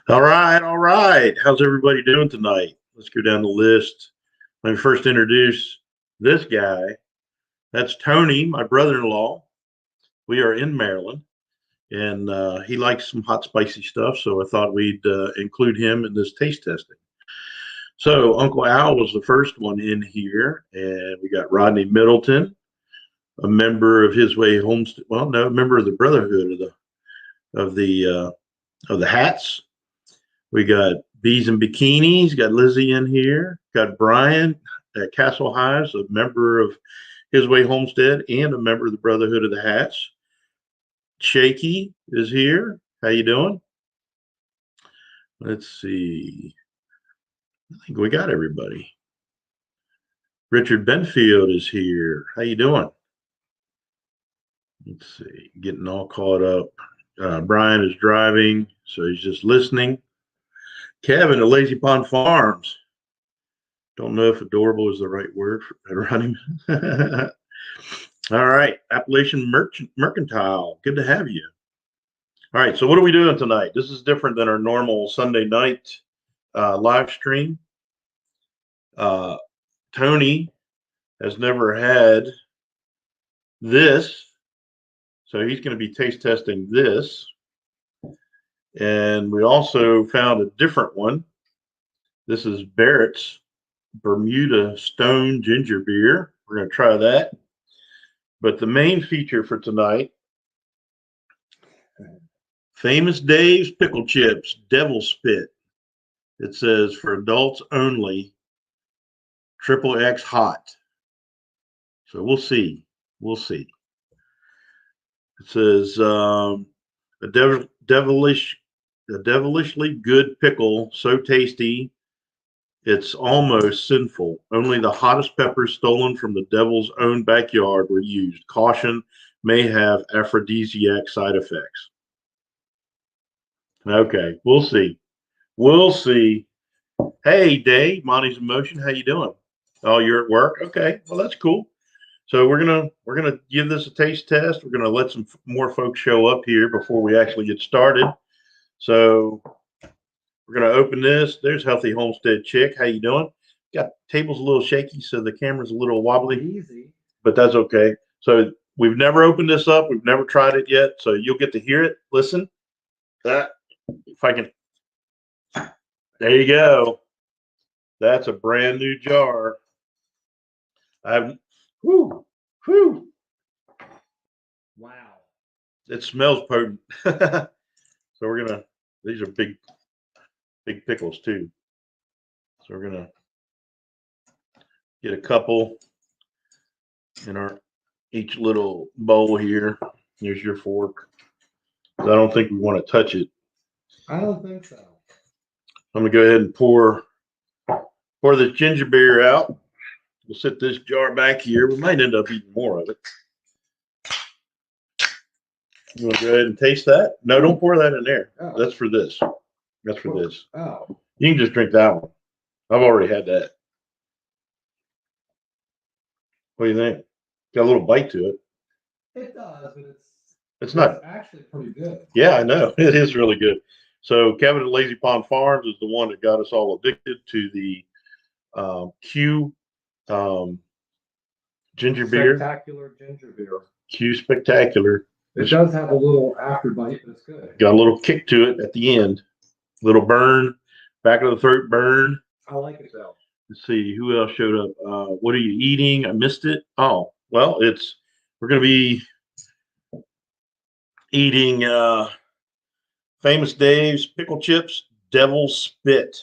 All right, all right. How's everybody doing tonight? Let's go down the list. Let me first introduce this guy. That's Tony, my brother-in-law. We are in Maryland, and he likes some hot, spicy stuff. So I thought we'd include him in this taste testing. So Uncle Al was the first one in here, and we got Rodney Middleton, a member of His Way Homestead. Well, no, a member of the Brotherhood of the of the Hats. We got Bees and Bikinis, got Lizzie in here, got Brian at Castle Highs, a member of His Way Homestead and a member of the Brotherhood of the Hats. Shaky is here. How you doing? Let's see. I think we got everybody. Richard Benfield is here. How you doing? Let's see. Getting all caught up. Brian is driving, so he's just listening. Kevin at Lazy Pond Farms. Don't know if adorable is the right word for running. All right, Appalachian Mercantile. Good to have you. All right, so what are we doing tonight? This is different than our normal Sunday night live stream. Tony has never had this, so he's going to be taste testing this. And we also found a different one. This is Barrett's Bermuda Stone Ginger Beer. We're going to try that. But the main feature for tonight, Famous Dave's Pickle Chips, Devil Spit. It says for adults only, triple X hot. So we'll see. We'll see. It says a devilishly good pickle, so tasty, it's almost sinful. Only the hottest peppers stolen from the devil's own backyard were used. Caution, may have aphrodisiac side effects. Okay, we'll see. We'll see. Hey, Dave, Monty's Emotion, how you doing? Oh, you're at work? Okay, well that's cool. So we're gonna give this a taste test. We're gonna let some more folks show up here before we actually get started. So we're gonna open this. There's Healthy Homestead Chick. How you doing? Got table's a little shaky, so the camera's a little wobbly. Easy. But that's okay. So we've never opened this up. We've never tried it yet. So you'll get to hear it. Listen. That if I can. There you go. That's a brand new jar. I've whoo whoo. Wow. It smells potent. So we're gonna. These are big pickles too. So we're gonna get a couple in our each little bowl here. Here's your fork. I don't think we want to touch it. I don't think so. I'm gonna go ahead and pour this ginger beer out. We'll set this jar back here. We might end up eating more of it. You want to go ahead and taste that? No, don't pour that in there. Oh. That's for this. That's for this. Oh. You can just drink that one. I've already had that. What do you think? Got a little bite to it. It does, but it's not actually pretty good. Yeah, I know. It is really good. So Kevin at Lazy Pond Farms is the one that got us all addicted to the Q ginger beer. Spectacular ginger beer. Q Spectacular. It does have a little afterbite, but it's good. Got a little kick to it at the end. Little burn, back of the throat burn. I like it though. Let's see who else showed up. What are you eating? I missed it. Oh, well, we're gonna be eating Famous Dave's Pickle Chips Devil Spit.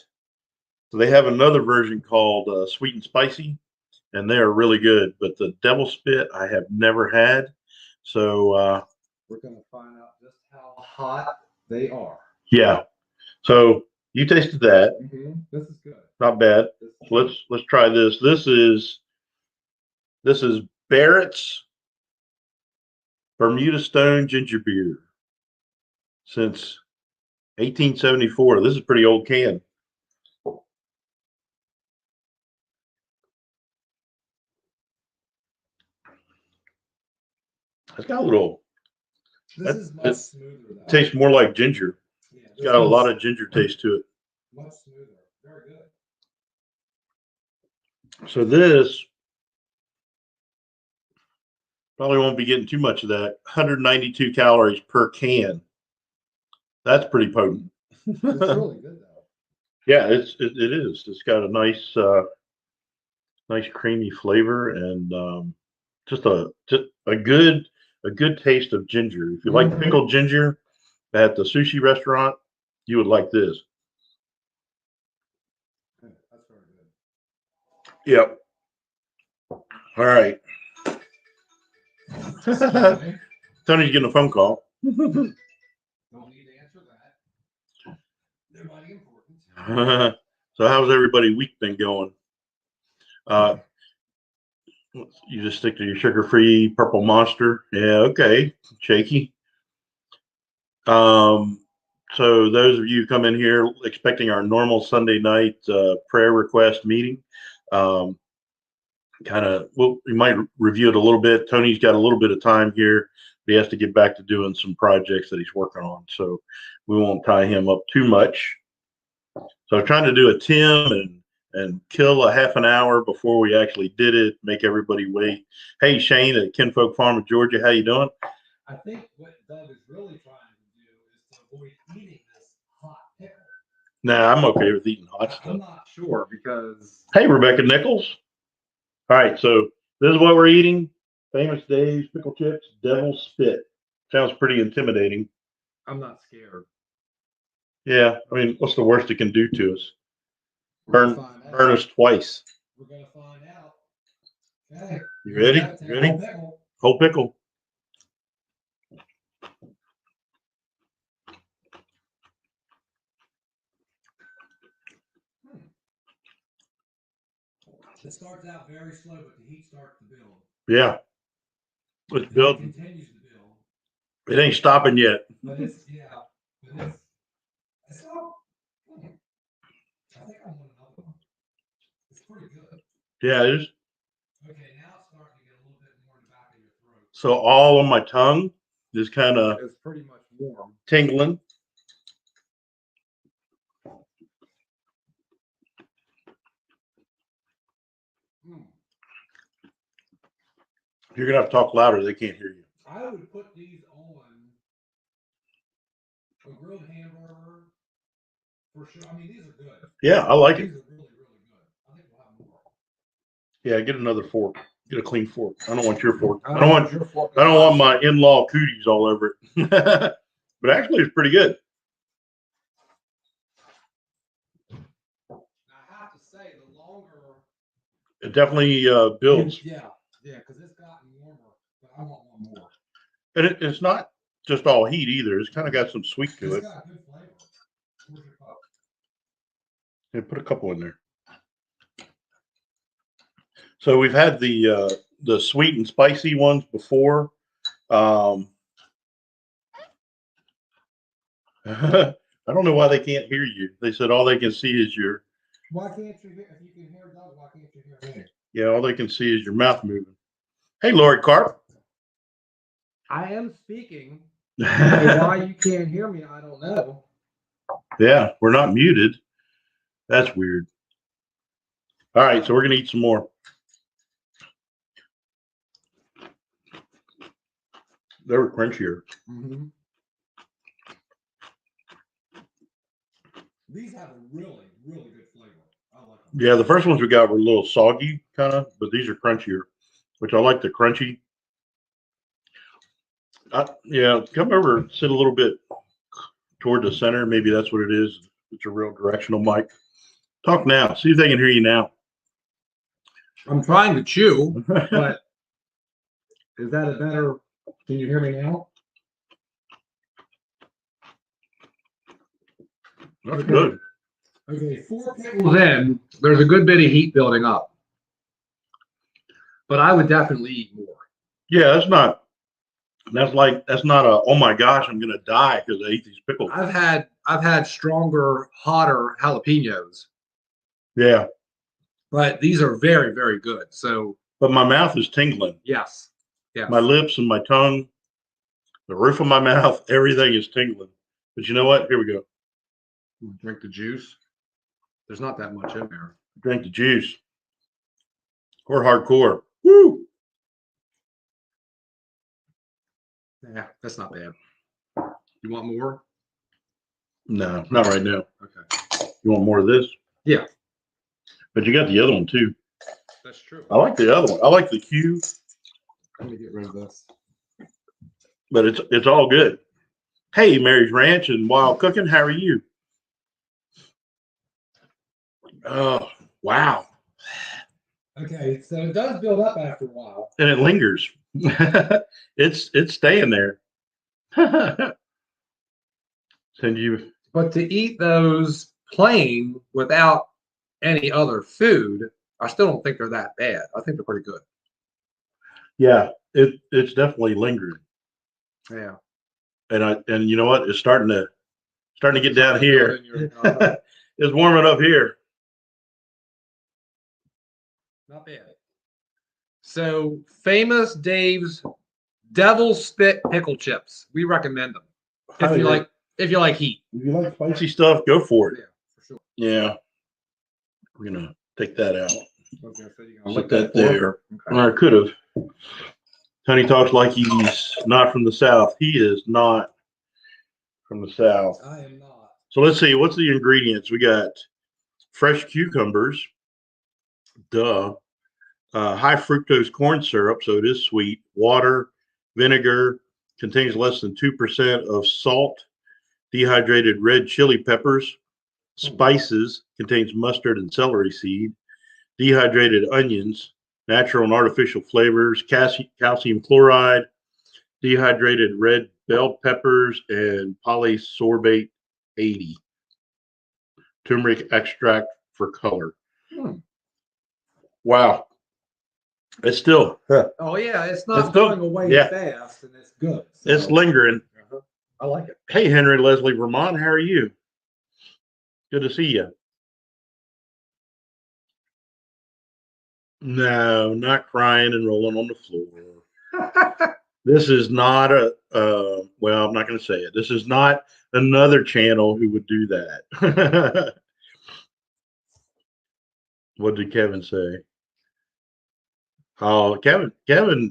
So they have another version called Sweet and Spicy, and they are really good. But the Devil Spit I have never had. So we're going to find out just how hot they are. Yeah. So you tasted that. Mm-hmm. This is good. Not bad. Let's try this. This is Barrett's Bermuda Stone Ginger Beer since 1874. This is a pretty old can. It's got a little. This is much smoother. Tastes more like ginger. Yeah. It's got a lot of ginger taste to it. Much smoother. Very good. So this probably won't be getting too much of that. 192 calories per can. That's pretty potent. It's really good though. Yeah, it is. It's got a nice nice creamy flavor and just a good taste of ginger. If you like pickled ginger at the sushi restaurant, you would like this. That's very good. Yep. All right. Tony's getting a phone call. Don't need to answer that. Nobody important. So how's everybody week been going? You just stick to your sugar-free purple monster. Yeah, okay. Shaky. So those of you who come in here expecting our normal Sunday night prayer request meeting, we might review it a little bit. Tony's got a little bit of time here. He has to get back to doing some projects that he's working on, so we won't tie him up too much. So I'm trying to do a Tim and kill a half an hour before we actually did it, make everybody wait. Hey, Shane at Kinfolk Farm of Georgia, how you doing? I think what Doug is really trying to do is to avoid eating this hot pickle. Nah, I'm okay with eating hot stuff. I'm not sure because. Hey, Rebecca Nichols. All right, so this is what we're eating. Famous Dave's pickle chips, devil's spit. Sounds pretty intimidating. I'm not scared. Yeah, I mean, what's the worst it can do to us? Burn us twice. We're gonna find out. Okay. You ready? You ready? Whole pickle. It starts out very slow, but the heat starts to build. Yeah. It's building. It continues to build. It ain't stopping yet. But it's not. I think I want another one. It's pretty good. Yeah, it is. Okay, now it's starting to get a little bit more in the back of your throat. So all on my tongue is kind of it's pretty much warm. Tingling. You're gonna have to talk louder. They can't hear you. I would put these on a grilled hamburger for sure. I mean, these are good. Yeah, I like it. These are really, really good. I think we'll have more. Yeah, get another fork. Get a clean fork. I don't want your fork. I don't want your fork. I don't want my in-law cooties all over it. But actually, it's pretty good. I have to say, the longer it definitely builds. Yeah, because it's gotten warmer, but I want one more. And it's not just all heat either. It's kind of got some sweet to it. It's got good flavor. Where's your cup? Yeah, put a couple in there. So we've had the sweet and spicy ones before. I don't know why they can't hear you. They said all they can see is your. Why can't you hear? If you can hear Doug, why can't you hear me? Yeah, all they can see is your mouth moving. Hey, Lori Carp. I am speaking. Why you can't hear me, I don't know. Yeah, we're not muted. That's weird. All right, so we're gonna eat some more. They were crunchier. Mm-hmm. These have a really, really good flavor. I like them. Yeah, the first ones we got were a little soggy, kind of, but these are crunchier, which I like the crunchy. Yeah, come over, sit a little bit toward the center. Maybe that's what it is. It's a real directional mic. Talk now. See if they can hear you now. I'm trying to chew, but is that a better? Can you hear me now? That's good. Okay, 4 pickles in, there's a good bit of heat building up. But I would definitely eat more. Yeah, that's not a oh my gosh, I'm gonna die because I ate these pickles. I've had stronger, hotter jalapenos. Yeah. But these are very, very good. So but my mouth is tingling. Yes. Yes. My lips and my tongue, the roof of my mouth, everything is tingling. But you know what? Here we go. Drink the juice. There's not that much in there. Drink the juice. Or hardcore. Woo! Yeah, that's not bad. You want more? No, not right now. Okay. You want more of this? Yeah. But you got the other one too. That's true. I like the other one. I like the Q, Let me get rid of this. but it's all good. Hey, Mary's Ranch and Wild Cooking, how are you? Oh, wow. Okay, so it does build up after a while. And it lingers. It's staying there. Send you. But to eat those plain without any other food, I still don't think they're that bad. I think they're pretty good. Yeah, it's definitely lingering. Yeah. And you know what? It's starting to get down here. It's warming up here. Not bad. So Famous Dave's Devil Spit pickle chips. We recommend them if you like heat. If you like spicy stuff, go for it. Yeah, for sure. Yeah, we're gonna take that out. Okay, so you're gonna Put lick that fork? there. Okay. I could have. Tony talks like he's not from the South. He is not from the South. I am not. So let's see. What's the ingredients? We got fresh cucumbers. Duh. High fructose corn syrup, so it is sweet. Water, vinegar, contains less than 2% of salt. Dehydrated red chili peppers. Spices, contains mustard and celery seed. Dehydrated onions, natural and artificial flavors, calcium chloride, dehydrated red bell peppers, and polysorbate 80. Turmeric extract for color. Wow. It's still. Oh yeah, it's not going away fast, and it's good. So. It's lingering. I like it. Hey, Henry Leslie Vermont, how are you? Good to see you. No, not crying and rolling on the floor. This is not well, I'm not going to say it. This is not another channel who would do that. What did Kevin say? Oh, Kevin,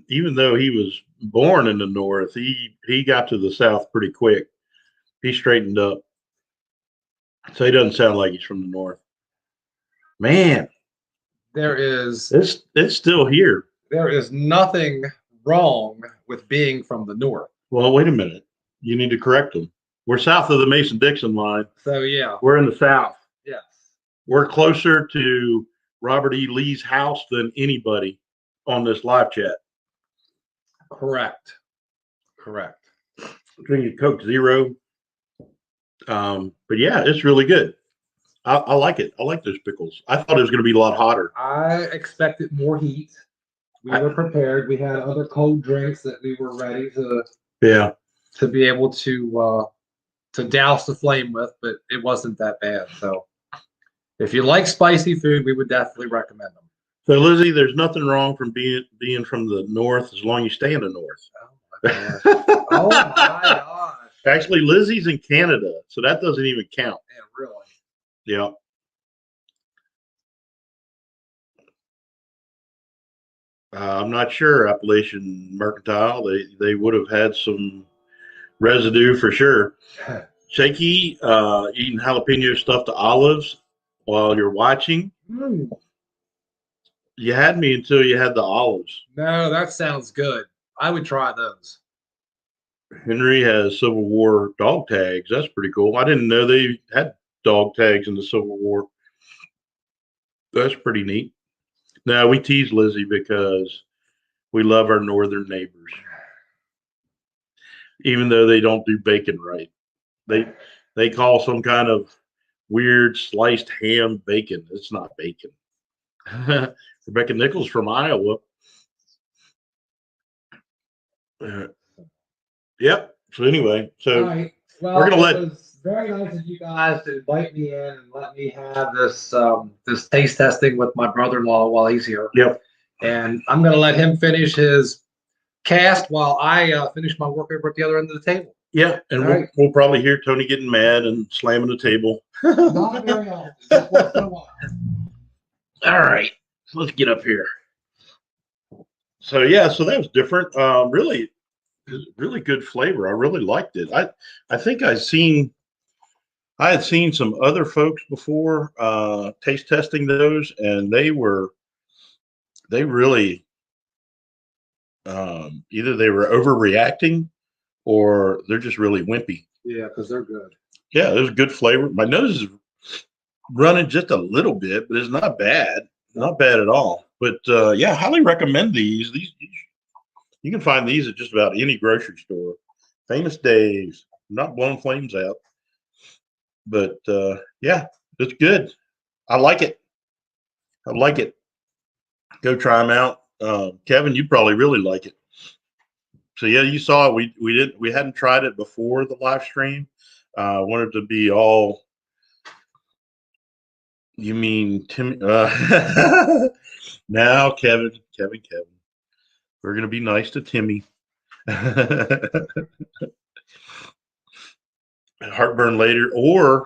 even though he was born in the North, he got to the South pretty quick. He straightened up. So he doesn't sound like he's from the North. Man, it's still here. There is nothing wrong with being from the North. Well, wait a minute. You need to correct them. We're south of the Mason-Dixon line. So yeah, we're in the South. Yes, we're closer to Robert E. Lee's house than anybody on this live chat. Correct. Drinking Coke Zero. But yeah, it's really good. I like it. I like those pickles. I thought it was going to be a lot hotter. I expected more heat. We were prepared. We had other cold drinks that we were ready to be able to douse the flame with, but it wasn't that bad. So if you like spicy food, we would definitely recommend them. So Lizzie, there's nothing wrong from being from the North as long as you stay in the North. Oh my gosh. Oh my gosh. Actually, Lizzie's in Canada, so that doesn't even count. Yeah, really. Yeah. I'm not sure. Appalachian Mercantile, they would have had some residue for sure. Shaky, eating jalapeno stuffed olives while you're watching. You had me until you had the olives. No, that sounds good. I would try those. Henry has Civil War dog tags. That's pretty cool. I didn't know they had dog tags in the Civil War. That's pretty neat. Now, we tease Lizzie because we love our northern neighbors. Even though they don't do bacon right. They call some kind of weird sliced ham bacon. It's not bacon. Rebecca Nichols from Iowa. Yep. So anyway, all right. Well, we're gonna it was very nice of you guys to invite me in and let me have this this taste testing with my brother-in-law while he's here. Yep. And I'm gonna let him finish his cast while I finish my work over at the other end of the table. Yeah, and we'll probably hear Tony getting mad and slamming the table. Not very often, just once in a while. All right, so let's get up here. So yeah, so that was different. Really good flavor. I really liked it. I think I had seen some other folks before taste testing those, and they really either they were overreacting or they're just really wimpy. Yeah, because they're good. Yeah, there's good flavor. My nose is running just a little bit, but it's not bad. Not bad at all. But yeah, highly recommend these. These you can find these at just about any grocery store. Famous Dave's. I'm not blowing flames out, but yeah, it's good. I like it. I like it. Go try them out. Kevin, you probably really like it. So yeah, you saw it. We hadn't tried it before the live stream. Wanted to be all. You mean Tim? Now, Kevin. We're gonna be nice to Timmy. Heartburn later, or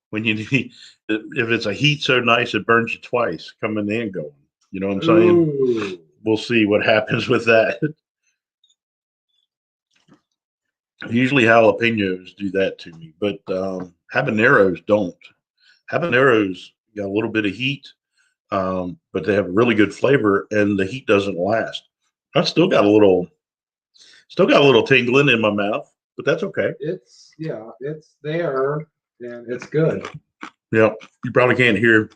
when you need, if it's a heat so nice it burns you twice, coming and going. You know what I'm saying? Ooh. We'll see what happens with that. Usually jalapenos do that to me, but habaneros don't. Habaneros got a little bit of heat, but they have really good flavor, and the heat doesn't last. I still got a little tingling in my mouth, but that's okay. It's there, and it's good. Yeah, you probably can't hear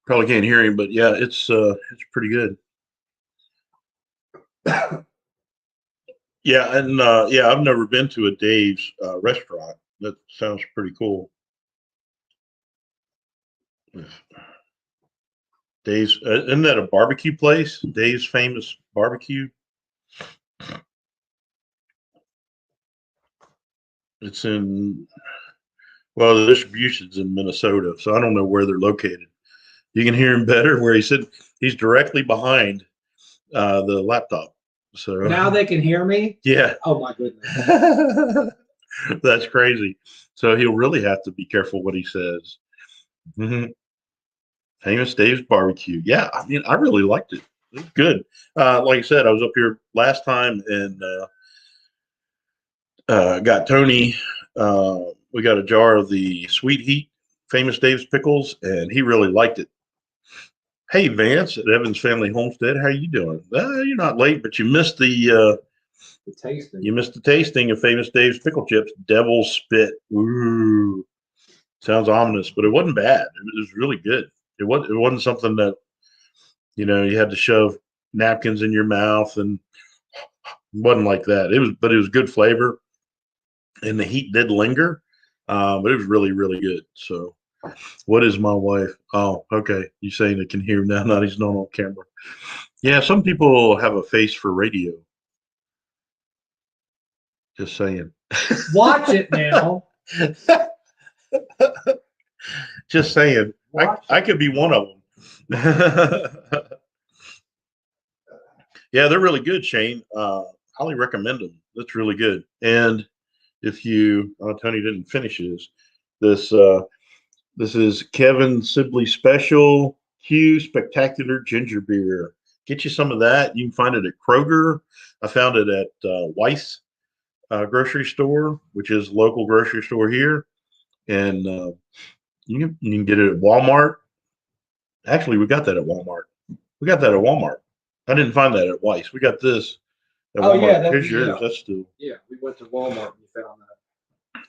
him, but yeah, it's pretty good. Yeah, and yeah, I've never been to a Dave's restaurant. That sounds pretty cool. Dave's, isn't that a barbecue place? Dave's Famous Barbecue. It's in, well, the distribution's in Minnesota, so I don't know where they're located. You can hear him better where he said he's directly behind the laptop. So now they can hear me? Yeah. Oh my goodness. That's crazy. So he'll really have to be careful what he says. Mm-hmm. Famous Dave's Barbecue. Yeah, I mean, I really liked it. It was good. Like I said, I was up here last time and got Tony. We got a jar of the Sweet Heat Famous Dave's pickles, and he really liked it. Hey, Vance at Evans Family Homestead, how you doing? You're not late, but you missed the tasting. You missed the tasting of Famous Dave's pickle chips. Devil's Spit. Ooh, sounds ominous, but it wasn't bad. It was really good. It wasn't something that you had to shove napkins in your mouth, and it wasn't like that. But it was good flavor, and the heat did linger, but it was really really good. So, what is my wife? Oh, okay. You saying it can hear him now? Not he's not on camera. Yeah, some people have a face for radio. Just saying. Watch it now. Just saying. I could be one of them. Yeah, they're really good, Shane. Highly recommend them. That's really good. And if you, Tony didn't finish his. This is Kevin Sibley Special Q Spectacular Ginger Beer. Get you some of that. You can find it at Kroger. I found it at Weiss grocery store, which is a local grocery store here, and you can get it at Walmart. Actually, we got that at Walmart. I didn't find that at Weiss. We got this at Walmart. Yeah, here's yours. That's still. Yeah, we went to Walmart and we found that.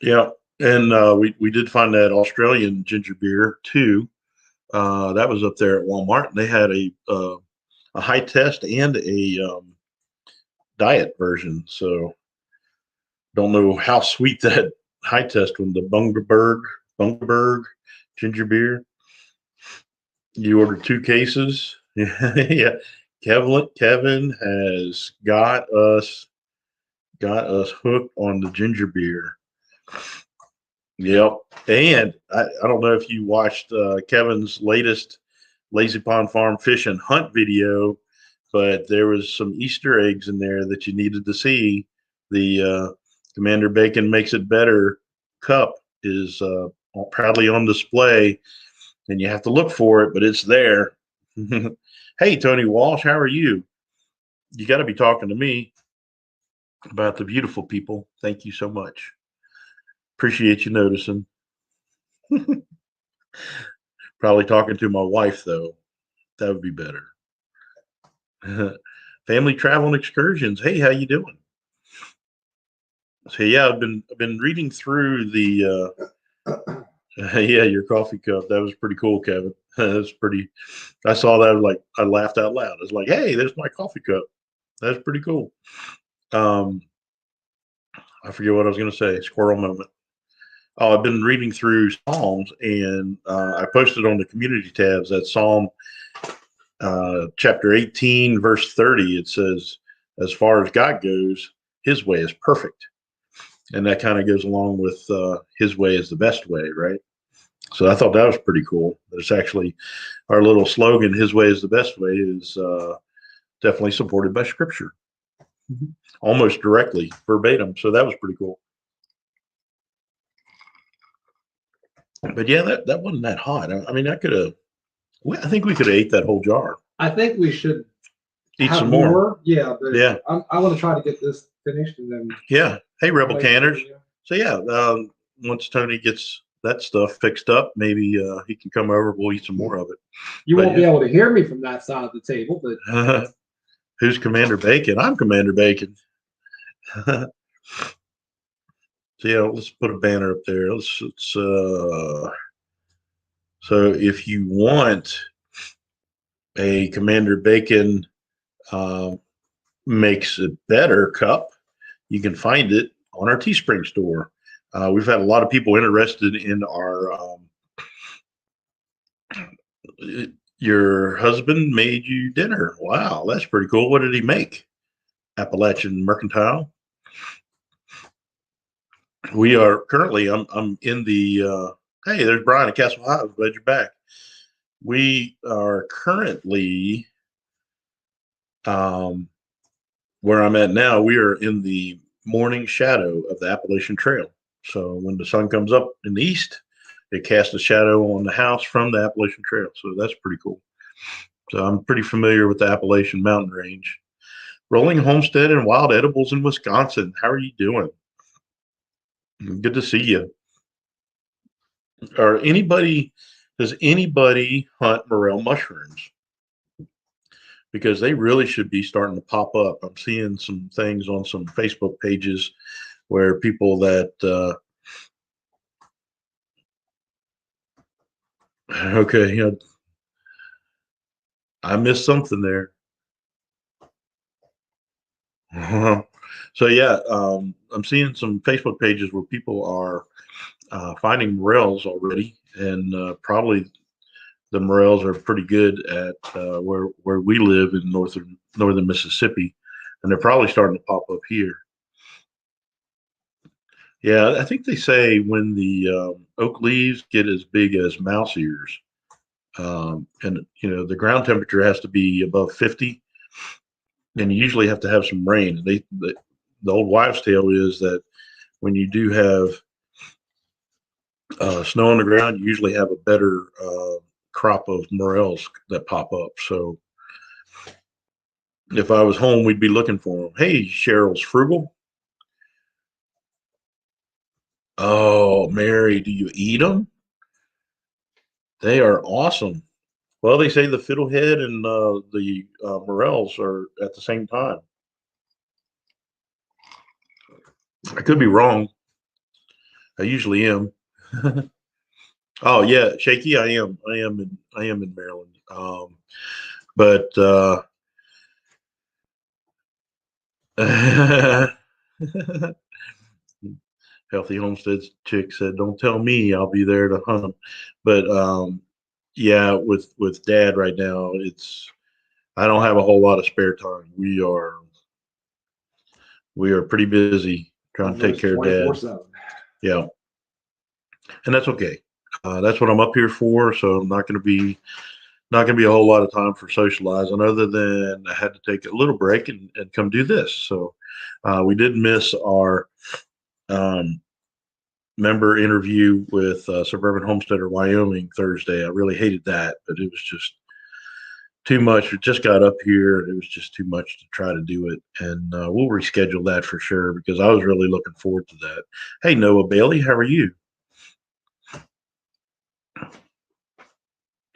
Yeah, and we did find that Australian ginger beer too. That was up there at Walmart. They had a high test and a diet version. So don't know how sweet that high test one, the Bundaberg ginger beer. You ordered 2 cases. Yeah. Kevin has got us hooked on the ginger beer. Yep. And I don't know if you watched Kevin's latest Lazy Pond Farm Fish and Hunt video, but there was some Easter eggs in there that you needed to see. The Commander Bacon Makes It Better cup is proudly on display, and you have to look for it, but it's there. Hey, Tony Walsh, how are you? You got to be talking to me about the beautiful people. Thank you so much. Appreciate you noticing. Probably talking to my wife, though. That would be better. Family travel and excursions. Hey, how you doing? So yeah, I've been reading through the yeah, your coffee cup. That was pretty cool, Kevin. That's pretty. I saw that, like, I laughed out loud. It's like, hey, there's my coffee cup. That's pretty cool. I forget what I was going to say. Squirrel moment. Oh, I've been reading through Psalms, and I posted on the community tabs that Psalm chapter 18, verse 30. It says, as far as God goes, his way is perfect. And that kind of goes along with his way is the best way, right? So I thought that was pretty cool. It's actually our little slogan, his way is the best way, is definitely supported by scripture. Almost directly, verbatim. So that was pretty cool. But yeah, that wasn't that hot. I mean, I think we could have ate that whole jar. I think we should Eat have some more. Yeah, but Yeah. I want to try to get this finished and then. Yeah. Hey, Rebel Canners. So yeah, once Tony gets that stuff fixed up, maybe he can come over. We'll eat some more of it. You won't be able to hear me from that side of the table, but who's Commander Bacon? I'm Commander Bacon. So yeah, let's put a banner up there. So if you want a Commander Bacon Makes It Better cup, you can find it on our Teespring store. We've had a lot of people interested in our your husband made you dinner. Wow, that's pretty cool. What did he make? Appalachian Mercantile. We are currently, I'm in the, hey, there's Brian at Castle High. Glad you're back. We are currently, where I'm at now, we are in the morning shadow of the Appalachian Trail. So when the sun comes up in the east, it casts a shadow on the house from the Appalachian Trail. So that's pretty cool. So I'm pretty familiar with the Appalachian Mountain Range. Rolling Homestead and Wild Edibles in Wisconsin. How are you doing? Good to see you. Does anybody hunt morel mushrooms? Because they really should be starting to pop up. I'm seeing some things on some Facebook pages where people that okay, you know, I missed something there. So yeah, I'm seeing some Facebook pages where people are finding morels already, and probably the morels are pretty good at where we live in northern Mississippi, and they're probably starting to pop up here. Yeah, I think they say when the oak leaves get as big as mouse ears, and you know the ground temperature has to be above 50, and you usually have to have some rain. The old wives' tale is that when you do have snow on the ground, you usually have a better crop of morels that pop up. So if I was home, we'd be looking for them. Hey, Cheryl's Frugal. Oh, Mary, do you eat them? They are awesome. Well, they say the fiddlehead and the morels are at the same time. I could be wrong. I usually am. Oh yeah, Shaky. I am. I am in Maryland. But Healthy Homesteads chick said, "Don't tell me. I'll be there to hunt them." But yeah, with Dad right now, I don't have a whole lot of spare time. We are pretty busy trying to take care of Dad. Yeah, and that's okay. That's what I'm up here for. So I'm not going to be not going to be a whole lot of time for socializing other than I had to take a little break and come do this. So we did miss our um, member interview with Suburban Homesteader Wyoming Thursday. I really hated that, but it was just too much. We just got up here. It was just too much to try to do it. And we'll reschedule that for sure because I was really looking forward to that. Hey, Noah Bailey, how are you?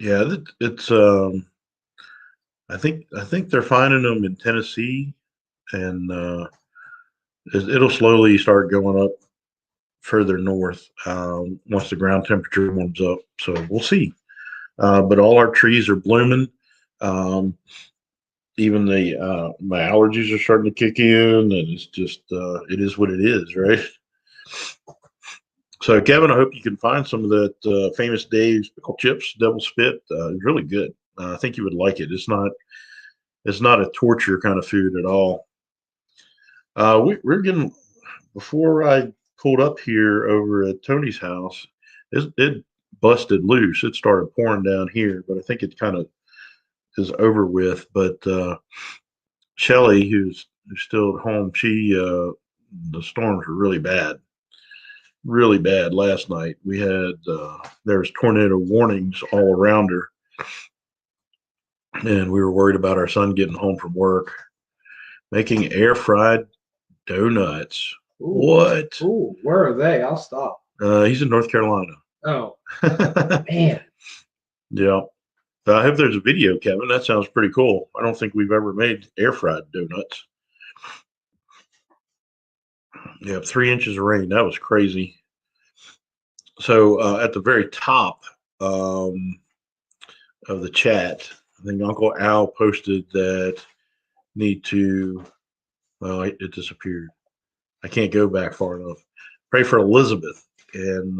Yeah, it's I think they're finding them in Tennessee, and it'll slowly start going up further north once the ground temperature warms up. So we'll see. But all our trees are blooming. Um, Even the my allergies are starting to kick in, and it's just it is what it is, right? So Kevin, I hope you can find some of that famous Dave's pickle chips, double spit. It's really good. I think you would like it. It's not a torture kind of food at all. We're getting before I pulled up here over at Tony's house. It busted loose. It started pouring down here, but I think it kind of is over with. But Shelly, who's still at home, the storms were really bad last night. We had there was tornado warnings all around her, and we were worried about our son getting home from work, making air fried donuts. Ooh. What? Ooh, where are they? I'll stop. He's in North Carolina. Oh, man. Yeah. I hope there's a video, Kevin. That sounds pretty cool. I don't think we've ever made air fried donuts. Yeah, 3 inches of rain. That was crazy. So at the very top um, of the chat, I think Uncle Al posted that need to, well, it disappeared. I can't go back far enough. Pray for Elizabeth. And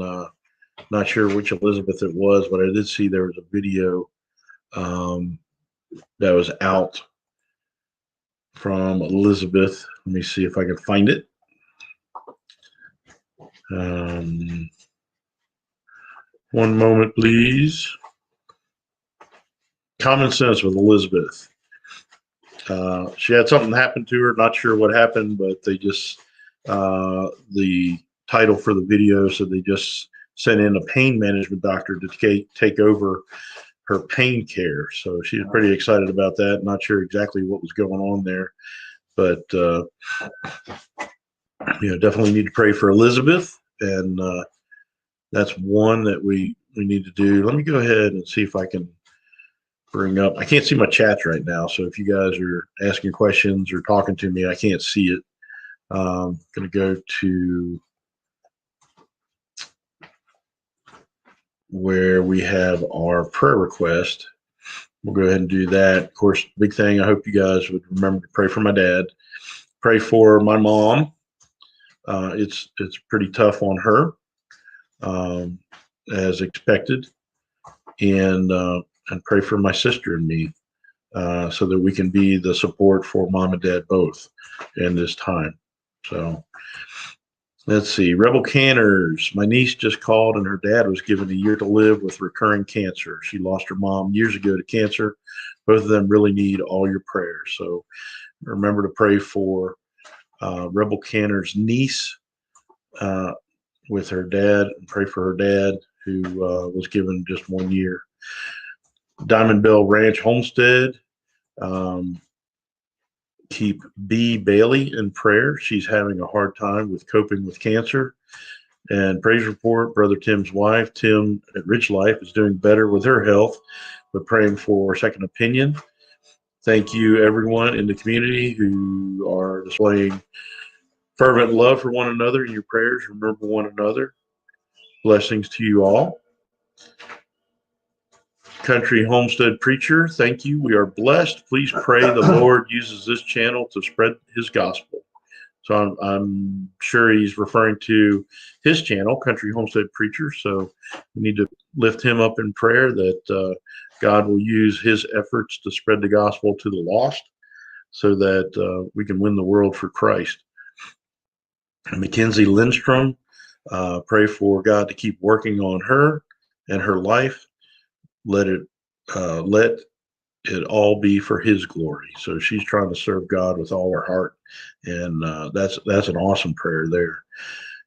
not sure which Elizabeth it was, but I did see there was a video um, that was out from Elizabeth. Let me see if I can find it. One moment, please. Common Sense with Elizabeth. She had something happen to her. Not sure what happened, but they just the title for the video said they just sent in a pain management doctor to take over her pain care. So she's pretty excited about that. Not sure exactly what was going on there, but definitely need to pray for Elizabeth, and that's one that we need to do. Let me go ahead and see if I can bring up. I can't see my chats right now, so if you guys are asking questions or talking to me, I can't see it. I'm going to go to where we have our prayer request. We'll go ahead and do that. Of course, big thing. I hope you guys would remember to pray for my dad. Pray for my mom. It's pretty tough on her, as expected, and pray for my sister and me, so that we can be the support for mom and dad both in this time. So let's see. Rebel Canners. My niece just called and her dad was given a year to live with recurring cancer. She lost her mom years ago to cancer. Both of them really need all your prayers. So remember to pray for Rebel Canner's niece with her dad, and pray for her dad who was given just 1 year. Diamond Bell Ranch Homestead. Keep B. Bailey in prayer. She's having a hard time with coping with cancer. And praise report, Brother Tim's wife, Tim at Rich Life, is doing better with her health, but praying for second opinion. Thank you, everyone in the community who are displaying fervent love for one another in your prayers. Remember one another. Blessings to you all. Country Homestead Preacher, thank you. We are blessed. Please pray the Lord uses this channel to spread his gospel. So I'm sure he's referring to his channel, Country Homestead Preacher. So we need to lift him up in prayer that God will use his efforts to spread the gospel to the lost so that we can win the world for Christ. And Mackenzie Lindstrom, pray for God to keep working on her and her life. Let it let it all be for His glory. So she's trying to serve God with all her heart, and that's an awesome prayer there.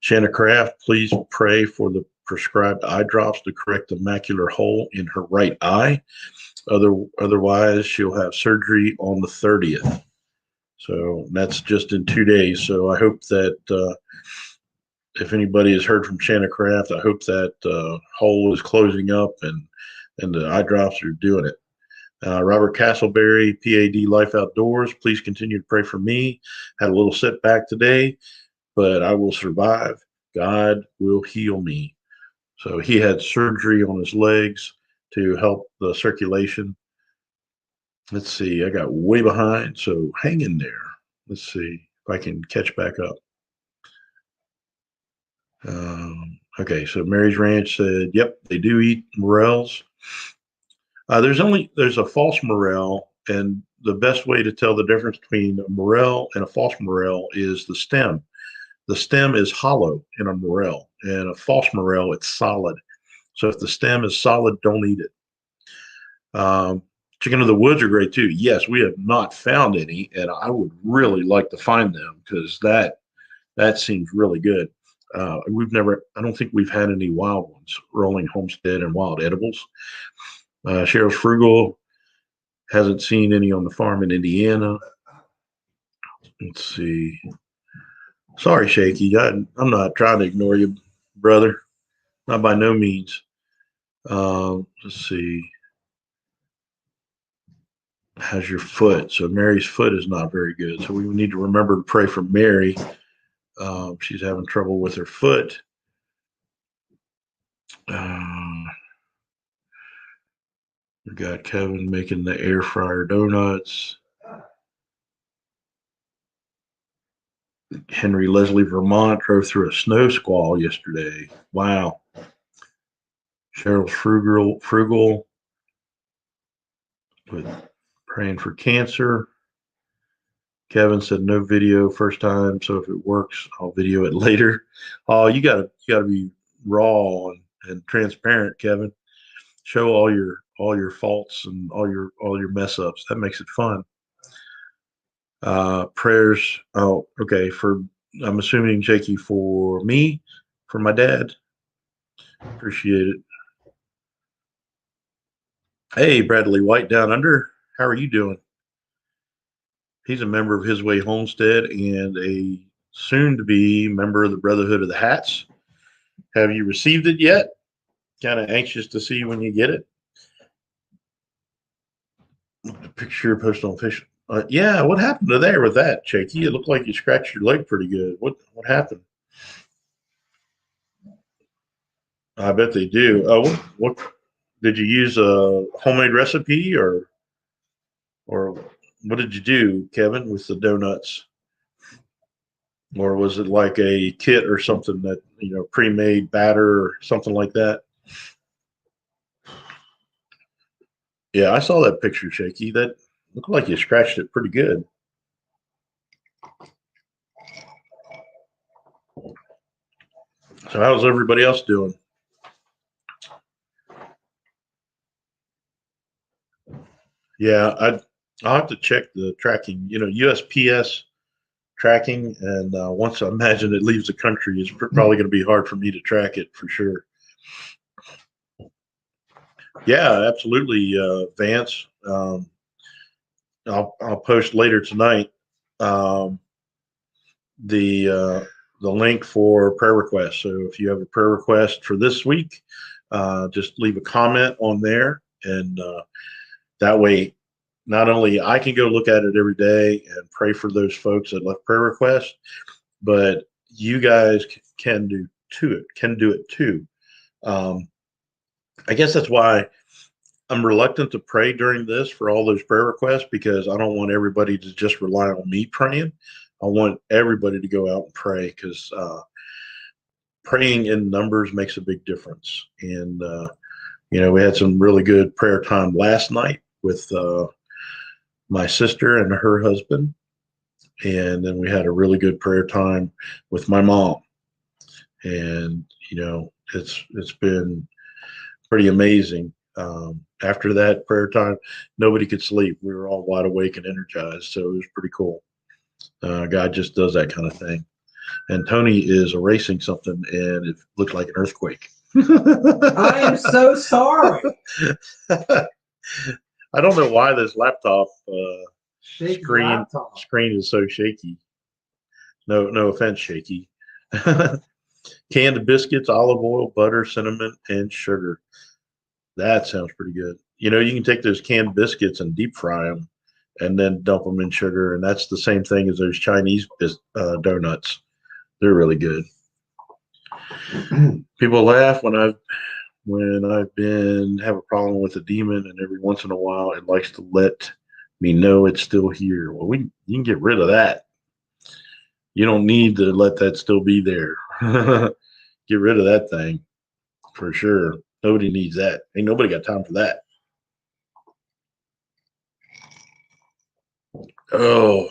Shanna Craft, please pray for the prescribed eye drops to correct the macular hole in her right eye. Otherwise, she'll have surgery on the 30th. So that's just in 2 days. So I hope that if anybody has heard from Shanna Craft, I hope that hole is closing up and the eye drops are doing it. Robert Castleberry, PAD Life Outdoors, please continue to pray for me. Had a little setback today, but I will survive. God will heal me. So he had surgery on his legs to help the circulation. Let's see, I got way behind, so hang in there. Let's see if I can catch back up. Okay, so Mary's Ranch said, yep, they do eat morels. There's a false morel, and the best way to tell the difference between a morel and a false morel is the stem. The stem is hollow in a morel, and a false morel, it's solid. So if the stem is solid, don't eat it. Chicken of the woods are great too. Yes, we have not found any, and I would really like to find them because that seems really good. I don't think we've had any wild ones, Rolling Homestead and Wild Edibles. Cheryl's Frugal hasn't seen any on the farm in Indiana. Let's see. Sorry, Shaky. I'm not trying to ignore you, brother. Not by no means. Let's see. How's your foot? So Mary's foot is not very good. So we need to remember to pray for Mary. She's having trouble with her foot. We got Kevin making the air fryer donuts. Henry Leslie, Vermont drove through a snow squall yesterday. Wow. Cheryl's frugal with praying for cancer. Kevin said no video first time, so if it works, I'll video it later. Oh, you gotta be raw and transparent, Kevin. Show all your faults and all your mess ups. That makes it fun. Prayers. Oh, okay. I'm assuming Jakey for me, for my dad. Appreciate it. Hey, Bradley White down under. How are you doing? He's a member of His Way Homestead and a soon-to-be member of the Brotherhood of the Hats. Have you received it yet? Kind of anxious to see when you get it. The picture posted on Facebook. Yeah, what happened to there with that, Shaky? It looked like you scratched your leg pretty good. What happened? I bet they do. What did you use a homemade recipe or what did you do, Kevin, with the donuts? Or was it like a kit or something that, pre-made batter or something like that? Yeah, I saw that picture, Shaky. That looked like you scratched it pretty good. So how's everybody else doing? Yeah, I'll have to check the tracking, USPS tracking. And once I imagine it leaves the country, it's probably going to be hard for me to track it for sure. Yeah, absolutely, Vance. I'll post later tonight the link for prayer requests. So if you have a prayer request for this week, just leave a comment on there, and that way, not only I can go look at it every day and pray for those folks that left prayer requests, but you guys can do it too. I guess that's why I'm reluctant to pray during this for all those prayer requests, because I don't want everybody to just rely on me praying. I want everybody to go out and pray, because praying in numbers makes a big difference. And, we had some really good prayer time last night with my sister and her husband. And then we had a really good prayer time with my mom. And, it's been pretty amazing. After that prayer time, nobody could sleep. We were all wide awake and energized. So it was pretty cool. God just does that kind of thing. And Tony is erasing something, and it looked like an earthquake. I am so sorry. I don't know why this laptop screen laptop. screen is so shaky. No offense, shaky. Canned biscuits, olive oil, butter, cinnamon, and sugar. That sounds pretty good. You know, you can take those canned biscuits and deep fry them, and then dump them in sugar, and that's the same thing as those Chinese donuts. They're really good. People laugh when I've been have a problem with a demon, and every once in a while it likes to let me know it's still here. Well, you can get rid of that. You don't need to let that still be there. Get rid of that thing for sure. Nobody needs that. Ain't nobody got time for that. Oh,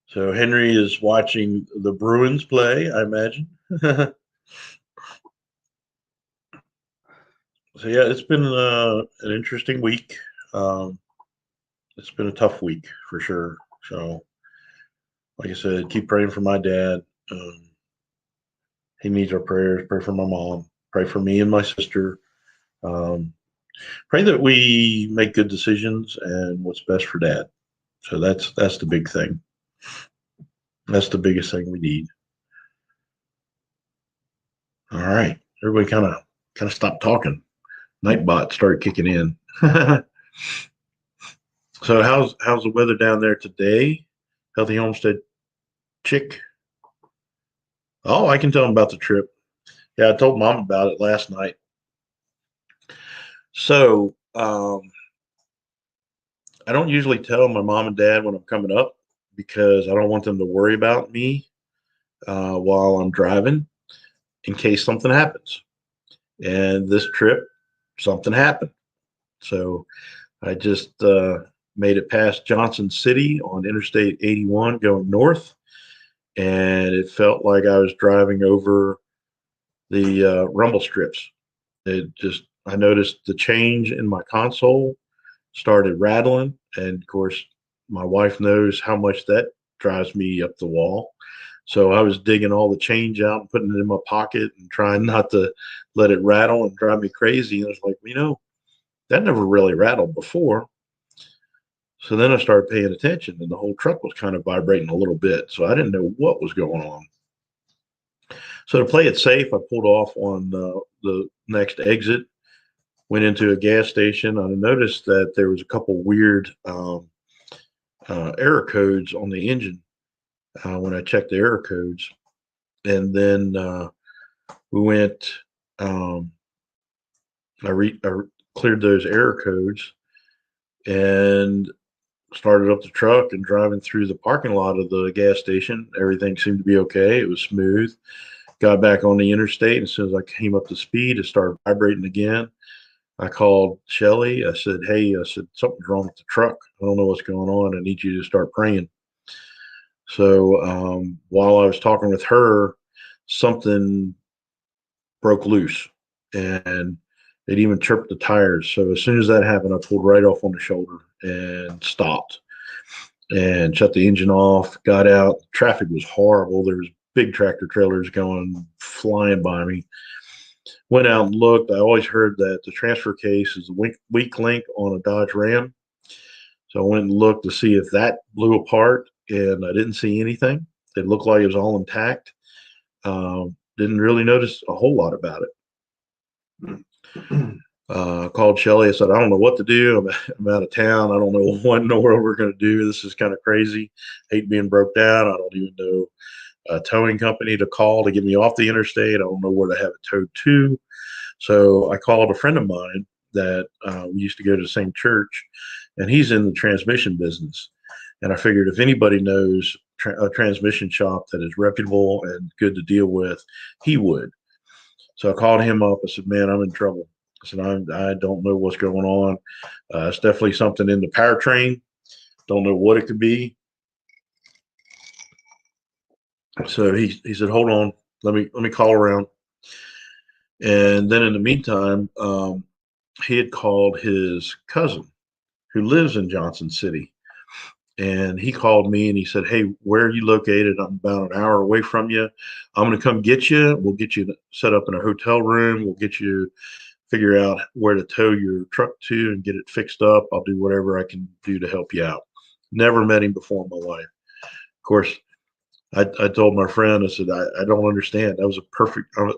so Henry is watching the Bruins play, I imagine. So yeah, it's been an interesting week. Um, it's been a tough week for sure. So, like I said, keep praying for my dad. Um, he needs our prayers. Pray for my mom. Pray for me and my sister. Um, pray that we make good decisions and what's best for dad. So that's the big thing. That's the biggest thing we need. All right, everybody kind of stopped talking. Nightbot started kicking in. So how's the weather down there today? Healthy Homestead Chick. Oh, I can tell them about the trip. Yeah, I told Mom about it last night. So I don't usually tell my mom and dad when I'm coming up because I don't want them to worry about me while I'm driving in case something happens. And this trip, something happened. So I just made it past Johnson City on Interstate 81 going north, and it felt like I was driving over the rumble strips. I noticed the change in my console started rattling. And of course, my wife knows how much that drives me up the wall. So I was digging all the change out and putting it in my pocket and trying not to let it rattle and drive me crazy. And I was like, that never really rattled before. So then I started paying attention, and the whole truck was kind of vibrating a little bit. So I didn't know what was going on. So to play it safe, I pulled off on the next exit, went into a gas station. I noticed that there was a couple weird error codes on the engine when I checked the error codes. And then we went, I cleared those error codes and started up the truck and driving through the parking lot of the gas station. Everything seemed to be okay. It was smooth. Got back on the interstate. And as soon as I came up to speed, it started vibrating again. I called Shelly. I said, "Hey, something's wrong with the truck. I don't know what's going on. I need you to start praying." So while I was talking with her, something broke loose and it even tripped the tires. So as soon as that happened, I pulled right off on the shoulder and stopped and shut the engine off, got out. Traffic was horrible. There was big tractor trailers going flying by me. Went out and looked. I always heard that the transfer case is a weak link on a Dodge Ram. So I went and looked to see if that blew apart, and I didn't see anything. It looked like it was all intact. Didn't really notice a whole lot about it. Called Shelly. I said, I don't know what to do. I'm out of town. I don't know what in the world we're going to do. This is kind of crazy. Hate being broke down. I don't even know a towing company to call to get me off the interstate. I don't know where to have it towed to. So I called a friend of mine that we used to go to the same church, and he's in the transmission business. And I figured if anybody knows a transmission shop that is reputable and good to deal with, he would. So I called him up. I said, "Man, I'm in trouble." I said, I don't know what's going on. It's definitely something in the powertrain. Don't know what it could be. So he said, "Hold on, let me call around." And then in the meantime, he had called his cousin who lives in Johnson City. And he called me and he said, "Hey, where are you located? I'm about an hour away from you. I'm going to come get you. We'll get you set up in a hotel room. We'll get you figure out where to tow your truck to and get it fixed up. I'll do whatever I can do to help you out." Never met him before in my life. Of course, I told my friend, I said, I don't understand. That was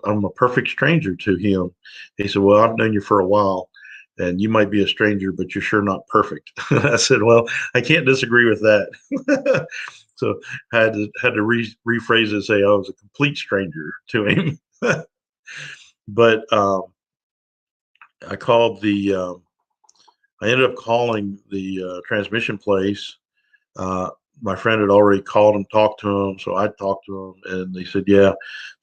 I'm a perfect stranger to him. He said, "Well, I've known you for a while and you might be a stranger, but you're sure not perfect." I said, "Well, I can't disagree with that." So I had to rephrase it and say I was a complete stranger to him. But I called I ended up calling the transmission place. Uh, my friend had already called and talked to him, so I talked to him, and they said, "Yeah,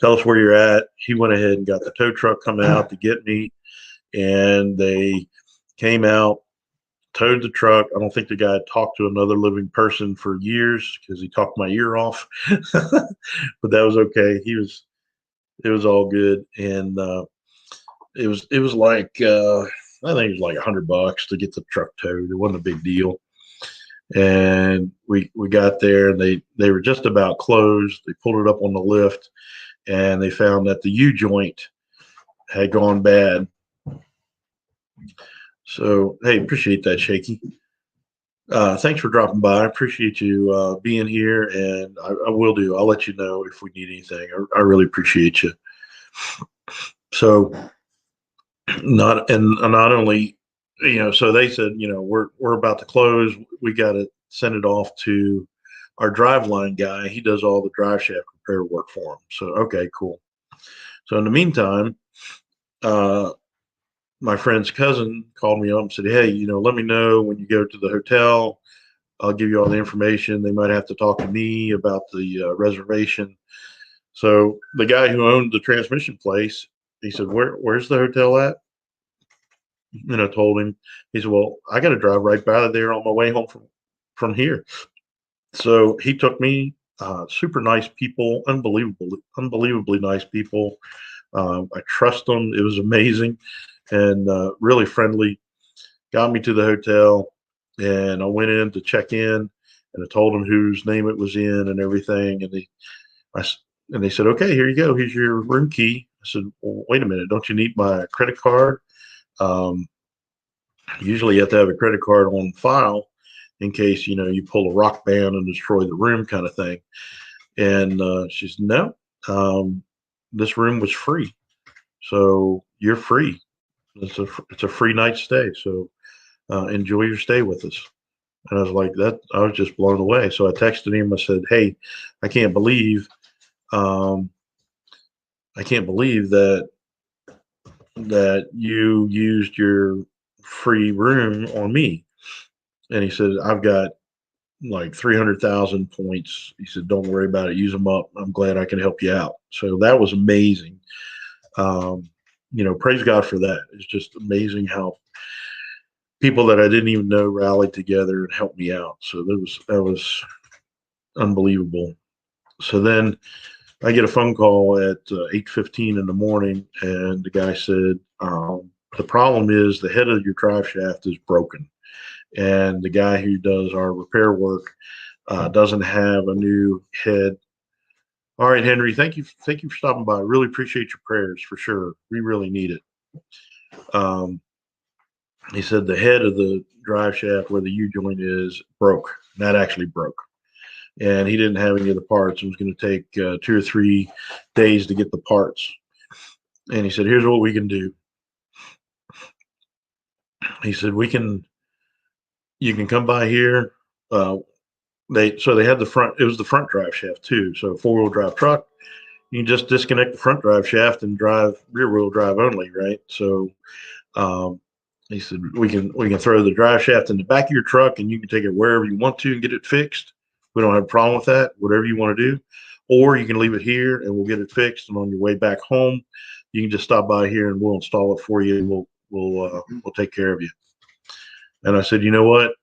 tell us where you're at." He went ahead and got the tow truck coming out to get me, and they came out, towed the truck. I don't think the guy had talked to another living person for years because he talked my ear off, but that was okay. It was all good, and it was like I think it was like $100 to get the truck towed. It wasn't a big deal. And we got there and they were just about closed. They pulled it up on the lift and they found that the U joint had gone bad. So hey, appreciate that, Shaky. Thanks for dropping by. I appreciate you being here, and I will do. I'll let you know if we need anything. I really appreciate you. So not only, so they said, we're about to close. We got to send it off to our driveline guy. He does all the drive shaft repair work for him. So okay, cool. So in the meantime, my friend's cousin called me up and said, "Hey, let me know when you go to the hotel. I'll give you all the information. They might have to talk to me about the reservation." So the guy who owned the transmission place, he said, "Where's the hotel at?" And I told him. He said, "Well, I got to drive right by there on my way home from here." So he took me. Super nice people, unbelievably nice people. I trust them. It was amazing and really friendly. Got me to the hotel, and I went in to check in, and I told them whose name it was in and everything. And they said, "Okay, here you go. Here's your room key." I said, "Well, wait a minute. Don't you need my credit card?" Um, Usually, you have to have a credit card on file in case you pull a rock band and destroy the room, kind of thing. And she said, "No, this room was free, so you're free. It's a free night stay. So enjoy your stay with us." And I was like, that. I was just blown away. So I texted him. I said, "Hey, I can't believe, um, I can't believe that you used your free room on me." And he said, "I've got like 300,000 points." He said, "Don't worry about it. Use them up. I'm glad I can help you out." So that was amazing. Praise God for that. It's just amazing how people that I didn't even know rallied together and helped me out. So that was unbelievable. So then I get a phone call at 8:15 in the morning, and the guy said, "The problem is the head of your drive shaft is broken, and the guy who does our repair work doesn't have a new head." All right, Henry, thank you for stopping by. I really appreciate your prayers for sure. We really need it. Um, he said the head of the drive shaft where the U joint is broke. That actually broke, and he didn't have any of the parts. It was going to take 2 or 3 days to get the parts. And he said, "Here's what we can do." He said, You can come by here. Uh, they had the front. It was the front drive shaft too. So 4-wheel drive truck. You can just disconnect the front drive shaft and drive rear wheel drive only, right? So um, he said, we can throw the drive shaft in the back of your truck and you can take it wherever you want to and get it fixed. We don't have a problem with that. Whatever you want to do, or you can leave it here and we'll get it fixed. And on your way back home, you can just stop by here and we'll install it for you. And we'll take care of you. And I said, "You know what?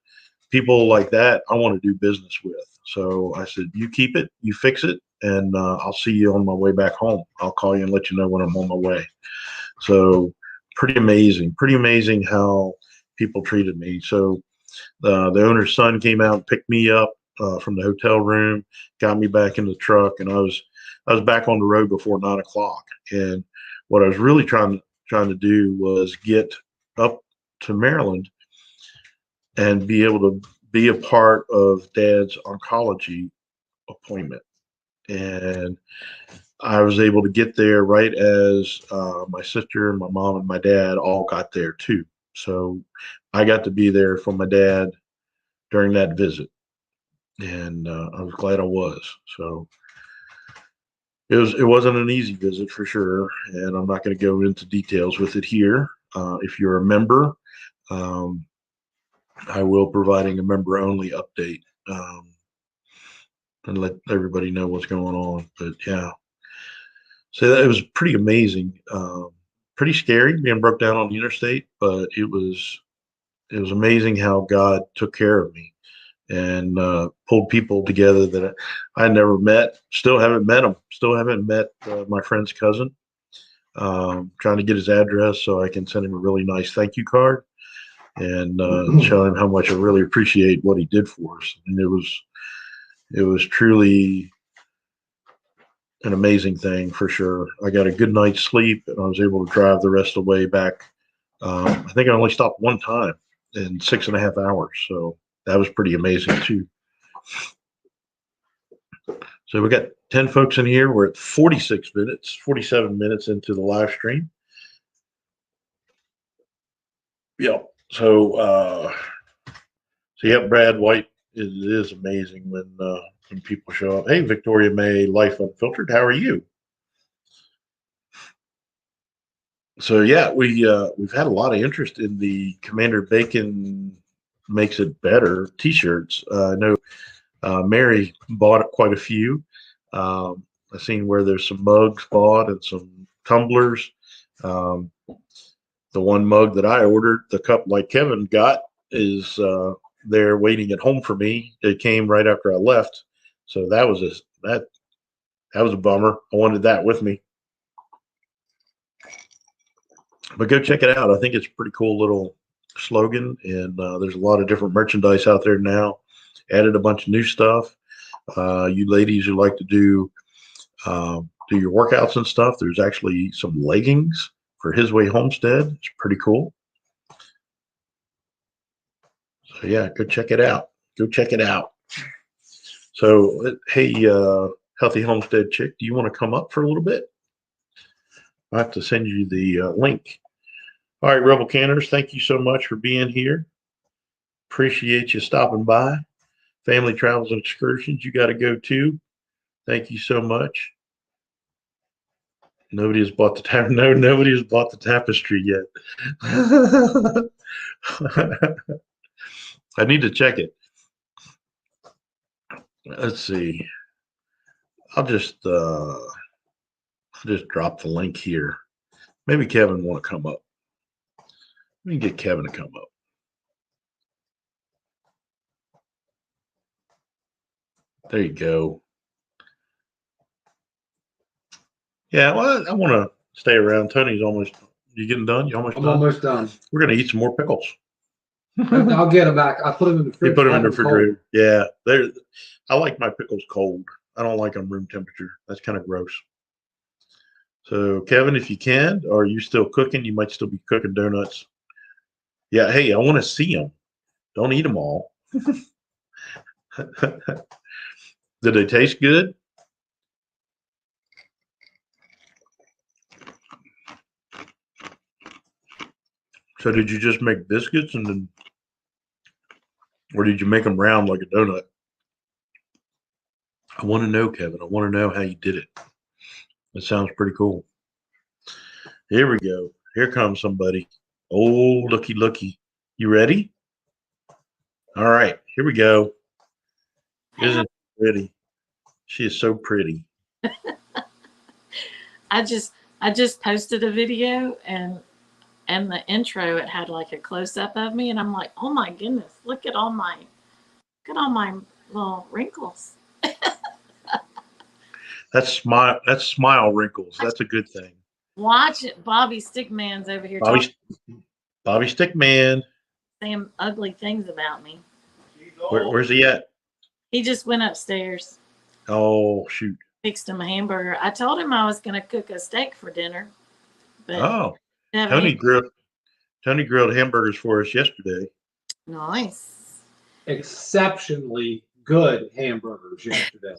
People like that, I want to do business with." So I said, "You keep it, you fix it, and I'll see you on my way back home. I'll call you and let you know when I'm on my way." So pretty amazing how people treated me. So the owner's son came out and picked me up from the hotel room, got me back in the truck, and I was back on the road before 9 o'clock. And what I was really trying to do was get up to Maryland and be able to be a part of Dad's oncology appointment. And I was able to get there right as my sister, my mom, and my dad all got there too. So I got to be there for my dad during that visit, and I was glad I was. So it wasn't an easy visit for sure, and I'm not going to go into details with it here. If you're a member, um, I will providing a member only update and let everybody know what's going on. But yeah, so that it was pretty amazing. Pretty scary being broke down on the interstate, but it was amazing how God took care of me and pulled people together that I never met. Still haven't met him. Still haven't met my friend's cousin. Trying to get his address so I can send him a really nice thank you card and show him how much I really appreciate what he did for us. And it was truly an amazing thing for sure. I got a good night's sleep and I was able to drive the rest of the way back. I think I only stopped one time in 6.5 hours. So that was pretty amazing too. So we got 10 folks in here. We're at 46 minutes, 47 minutes into the live stream. Yeah. So yeah, Brad White, it is amazing when people show up. Hey, Victoria May, Life Unfiltered. How are you? So yeah, we've had a lot of interest in the Commander Bacon Makes It Better T-shirts. I know Mary bought quite a few. I've seen where there's some mugs bought and some tumblers. Um, the one mug that I ordered, the cup like Kevin got, is there waiting at home for me. It came right after I left, so that was a bummer. I wanted that with me. But go check it out. I think it's a pretty cool little slogan, and there's a lot of different merchandise out there now. Added a bunch of new stuff. You ladies who like to do your workouts and stuff, there's actually some leggings for His Way Homestead. It's pretty cool. So yeah, go check it out. Go check it out. So hey, Healthy Homestead chick, do you want to come up for a little bit? I have to send you the link. All right, Rebel Canners, thank you so much for being here. Appreciate you stopping by. Family Travels and Excursions, you got to go too. Thank you so much. Nobody has bought the No, nobody has bought the tapestry yet. I need to check it. Let's see. I'll just drop the link here. Maybe Kevin want to come up. Let me get Kevin to come up. There you go. Yeah, well, I want to stay around. Tony's almost. You getting done? You almost I'm done? almost done. We're gonna eat some more pickles. I'll get them back. I put them in the fridge. You put them in the refrigerator. Yeah, I like my pickles cold. I don't like them room temperature. That's kind of gross. So, Kevin, if you can, are you still cooking? You might still be cooking donuts. Yeah. Hey, I want to see them. Don't eat them all. Did they taste good? So did you just make biscuits and then, or did you make them round like a donut? I want to know, Kevin. I want to know how you did it. That sounds pretty cool. Here we go. Here comes somebody. Oh, looky. You ready? All right, here we go. Isn't she pretty? She is so pretty. I just posted a video and the intro it had like a close up of me and I'm like, oh my goodness, look at all my little wrinkles. That's smile wrinkles. That's a good thing. Watch it. Bobby Stickman's over here Bobby Stickman. saying ugly things about me. Where's he at? He just went upstairs, Oh, shoot. fixed him a hamburger. I told him I was going to cook a steak for dinner. But Oh, never Tony grilled hamburgers for us yesterday. Nice. Exceptionally good hamburgers yesterday.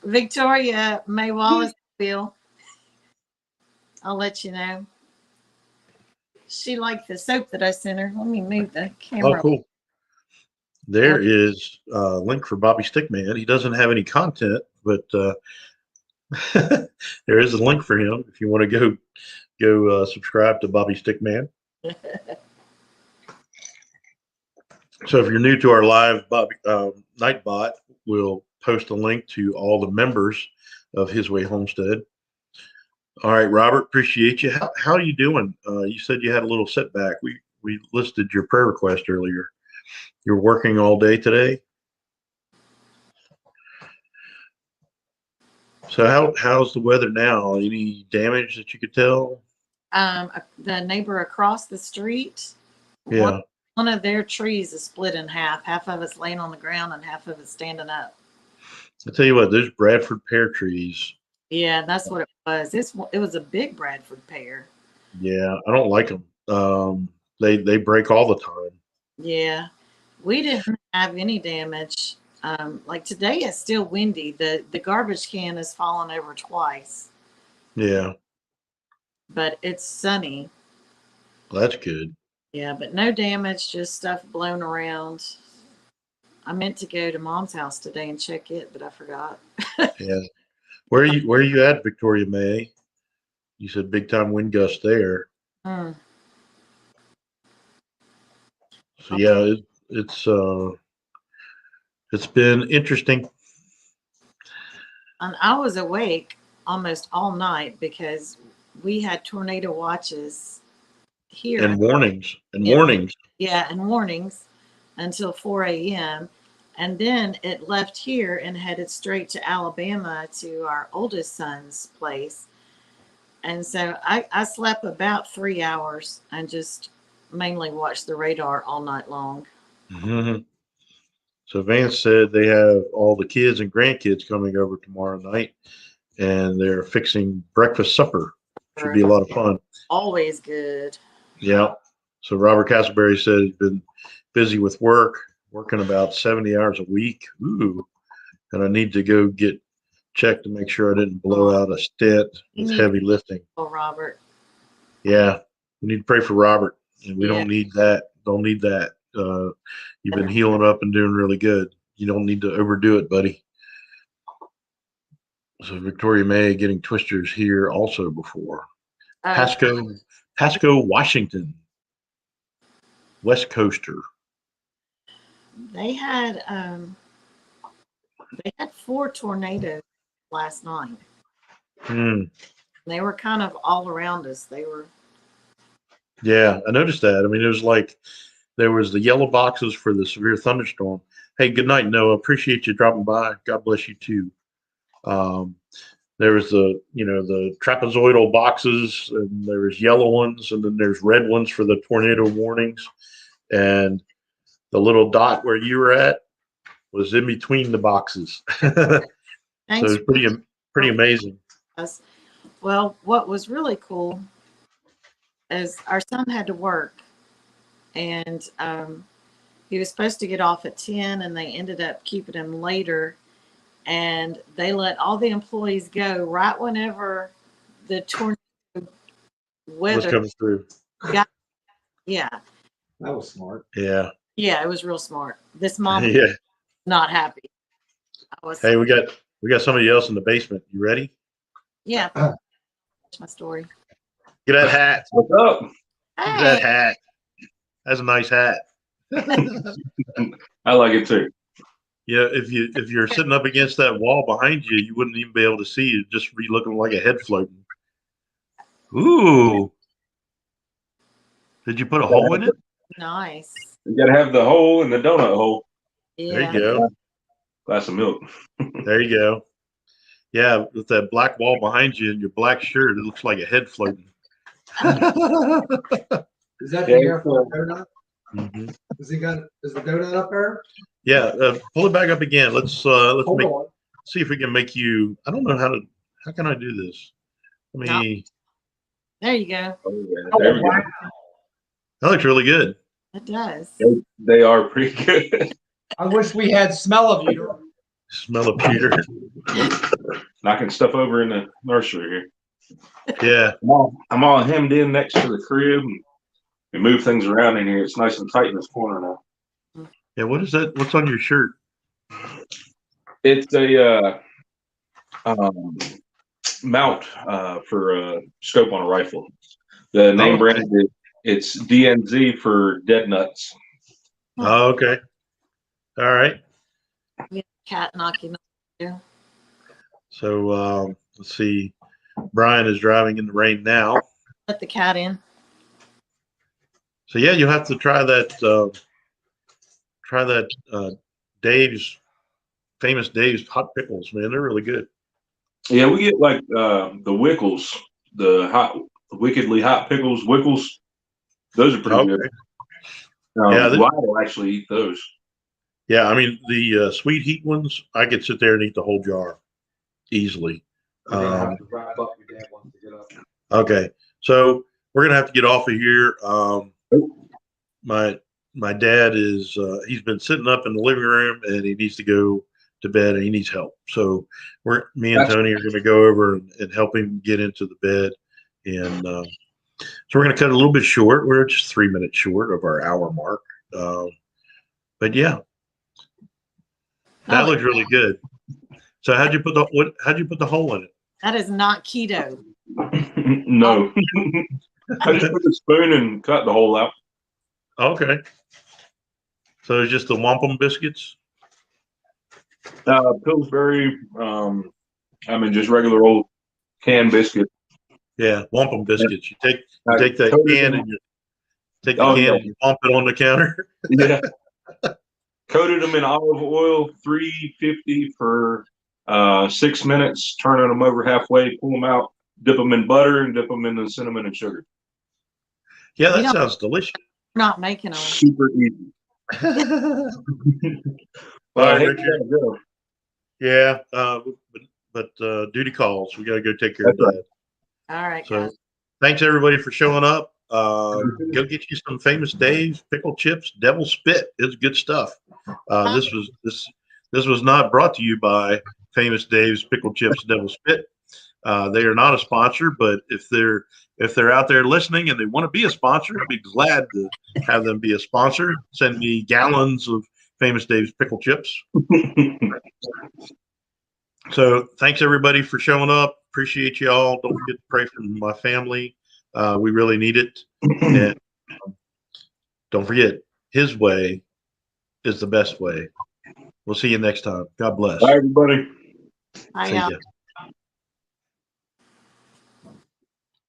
Victoria May Wallace Bill. I'll let you know. She liked the soap that I sent her. Let me move the camera. Oh, cool. There is a link for Bobby Stickman. He doesn't have any content, but there is a link for him if you want to go subscribe to Bobby Stickman. So if you're new to our live Nightbot, we'll post a link to all the members of His Way Homestead. All right, Robert, appreciate you. How are you doing? You said you had a little setback. We listed your prayer request earlier. You're working all day today. So how's the weather now? Any damage that you could tell? The neighbor across the street. Yeah. One of their trees is split in half. Half of it's laying on the ground and half of it's standing up. I tell you what, those Bradford pear trees. Yeah, that's what it was. It was a big Bradford pear. Yeah, I don't like them. They break all the time. Yeah, we didn't have any damage. Like today, it's still windy. The garbage can has fallen over twice. Yeah. But it's sunny. Well, that's good. Yeah, but no damage, just stuff blown around. I meant to go to Mom's house today and check it, but I forgot. Yeah. Where are you at, Victoria May? You said big time wind gust there. So yeah, it's been interesting. And I was awake almost all night because we had tornado watches here. And warnings. Yeah, and warnings until 4 a.m. And then it left here and headed straight to Alabama to our oldest son's place. And so I slept about 3 hours and just mainly watched the radar all night long. Mm-hmm. So Vance said they have all the kids and grandkids coming over tomorrow night, and they're fixing breakfast supper. Should be a lot of fun. Always good. Yeah. So Robert Castleberry said he's been busy with working about 70 hours a week. Ooh. And I need to go get checked to make sure I didn't blow out a stent with heavy lifting. Oh, Robert. Yeah. We need to pray for Robert. And we don't need that. Don't need that. You've been healing up and doing really good. You don't need to overdo it, buddy. So Victoria May getting twisters here also before. Pasco, Washington. West Coaster. They had 4 tornadoes last night. They were kind of all around us. They were. Yeah, I noticed that. I mean, it was like there was the yellow boxes for the severe thunderstorm. Hey, good night, Noah. Appreciate you dropping by. God bless you too. There was the trapezoidal boxes, and there was yellow ones, and then there's red ones for the tornado warnings. And the little dot where you were at was in between the boxes. So it's pretty amazing. Well, what was really cool is our son had to work, and he was supposed to get off at 10, and they ended up keeping him later. And they let all the employees go right whenever the tornado weather was coming through. Yeah. That was smart. Yeah. Yeah, it was real smart. This mom not happy. Hey, we got somebody else in the basement. You ready? Yeah. That's my story. Get that hat. What's up? Hey. Get that hat. That's a nice hat. I like it too. Yeah, if you're sitting up against that wall behind you, you wouldn't even be able to see it. Just be looking like a head floating. Ooh. Did you put a hole in it? Nice. You gotta have the hole in the donut hole. Yeah. There you go. Glass of milk. There you go. Yeah, with that black wall behind you and your black shirt, it looks like a head floating. Is that Yeah, the air for donut? Mm-hmm. Is the donut up there? Yeah, pull it back up again. Let's Hold make on. see if we can make you. I don't know how can I do this? Let me. There you go. oh, yeah, there we go. That looks really good. It does. They are pretty good. I wish we had smell of you. Smell of Peter. Knocking stuff over in the nursery here. Yeah. I'm all hemmed in next to the crib. And we move things around in here. It's nice and tight in this corner now. Yeah. What is that? What's on your shirt? It's a mount for a scope on a rifle. The name brand it's DNZ for dead nuts. Oh, okay. All right. We have a cat knocking on the door. So let's see. Brian is driving in the rain now. Let the cat in. So yeah, you'll have to try that. Dave's famous Dave's hot pickles, man. They're really good. Yeah, we get like the Wickles, the wickedly hot pickles, Wickles. Those are pretty good. Yeah, Lyle actually eat those. Yeah, I mean the sweet heat ones, I could sit there and eat the whole jar easily. Okay, so we're gonna have to get off of here. My dad is he's been sitting up in the living room and he needs to go to bed and he needs help. So me and Tony are going to go over and help him get into the bed. And so we're going to cut a little bit short. We're just 3 minutes short of our hour mark. But yeah, that looks really good. So how'd you put the hole in it? That is not keto. No. I just put the spoon and cut the hole out. Okay. So it's just the wampum biscuits? Pillsbury, just regular old canned biscuit. Yeah, wampum biscuits. You take that can and and you pump it on the counter. Yeah. Coated them in olive oil, 350 for 6 minutes, turning them over halfway, pull them out, dip them in butter, and dip them in the cinnamon and sugar. Yeah, that sounds delicious. We're not making them. Super easy. All right, Richard. Yeah, but duty calls. We got to go take care of that. All right, so guys. Thanks everybody for showing up. Go get you some Famous Dave's pickle chips. Devil Spit is good stuff. This was not brought to you by Famous Dave's pickle chips Devil Spit. They are not a sponsor, but if they're out there listening and they want to be a sponsor, I'd be glad to have them be a sponsor. Send me gallons of Famous Dave's pickle chips. So thanks everybody for showing up. Appreciate you all. Don't forget to pray for my family. We really need it. And don't forget, His way is the best way. We'll see you next time. God bless. Bye, everybody. Bye, y'all.